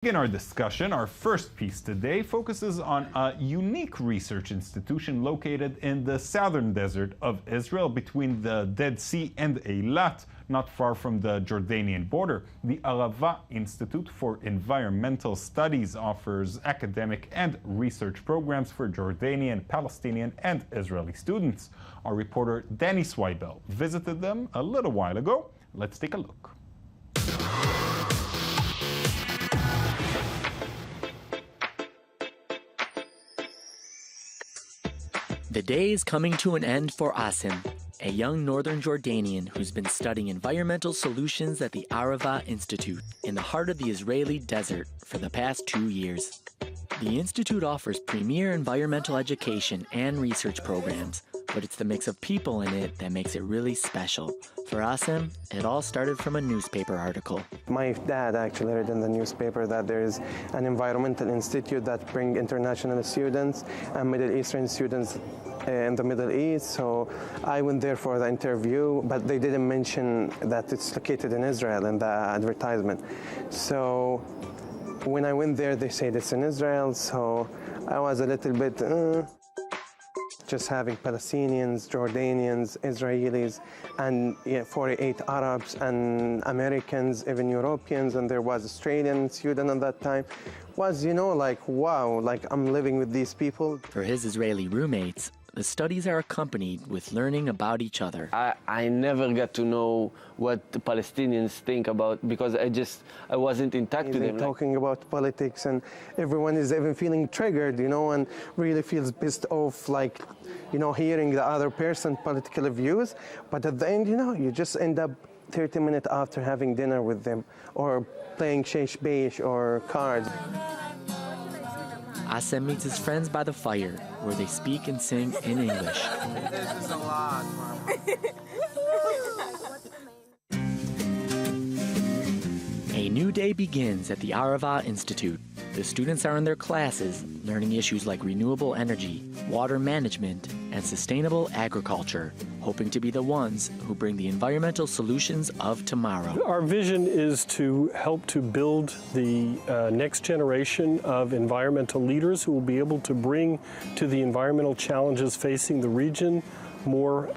In our discussion, our first piece today focuses on a unique research institution located in the southern desert of Israel between the Dead Sea and Eilat, not far from the Jordanian border. The Arava Institute for Environmental Studies offers academic and research programs for Jordanian, Palestinian, and Israeli students. Our reporter Danny Swibel visited them a little while ago. Let's take a look. The day is coming to an end for Asim, a young northern Jordanian who's been studying environmental solutions at the Arava Institute in the heart of the Israeli desert for the past 2 years. The institute offers premier environmental education and research programs, but it's the mix of people in it that makes it really special. For Asim, it all started from a newspaper article. My dad actually read in the newspaper that there is an environmental institute that brings international students and Middle Eastern students in the Middle East. So I went there for the interview, but they didn't mention that it's located in Israel in the advertisement. So when I went there, they said it's in Israel. So I was a little bit, just having Palestinians, Jordanians, Israelis, and 48 Arabs and Americans, even Europeans, and there was Australian student at that time, was, like, wow, like I'm living with these people. For his Israeli roommates, the studies are accompanied with learning about each other. I never got to know what the Palestinians think about, because I wasn't in touch with them. They're talking about politics, and everyone is even feeling triggered, and really feels pissed off, like, hearing the other person's political views. But at the end, you just end up 30 minutes after having dinner with them or playing shesh besh or cards. Asim meets his friends by the fire, where they speak and sing in English. This is a lot, Mama. A new day begins at the Arava Institute. The students are in their classes, learning issues like renewable energy, water management, and sustainable agriculture, hoping to be the ones who bring the environmental solutions of tomorrow. Our vision is to help to build the next generation of environmental leaders who will be able to bring to the environmental challenges facing the region more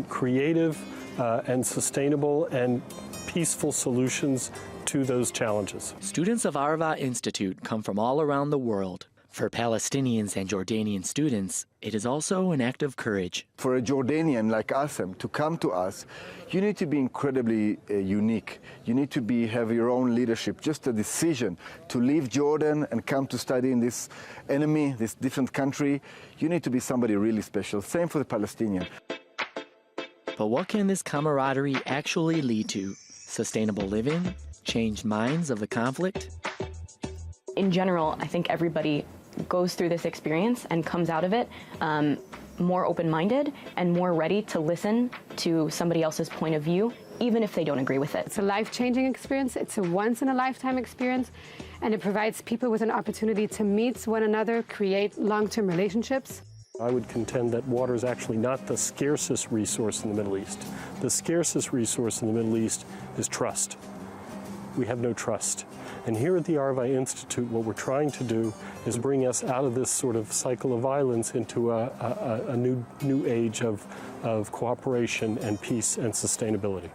creative and sustainable and peaceful solutions to those challenges. Students of Arava Institute come from all around the world. For Palestinians and Jordanian students, it is also an act of courage. For a Jordanian like Asim to come to us, you need to be incredibly unique. You need to have your own leadership. Just a decision to leave Jordan and come to study in this enemy, this different country, you need to be somebody really special. Same for the Palestinian. But what can this camaraderie actually lead to? Sustainable living? Changed minds of the conflict? In general, I think everybody goes through this experience and comes out of it more open-minded and more ready to listen to somebody else's point of view, even if they don't agree with it. It's a life-changing experience. It's a once-in-a-lifetime experience, and it provides people with an opportunity to meet one another, create long-term relationships. I would contend that water is actually not the scarcest resource in the Middle East. The scarcest resource in the Middle East is trust. We have no trust. And here at the Arava Institute, what we're trying to do is bring us out of this sort of cycle of violence into a new age of cooperation and peace and sustainability.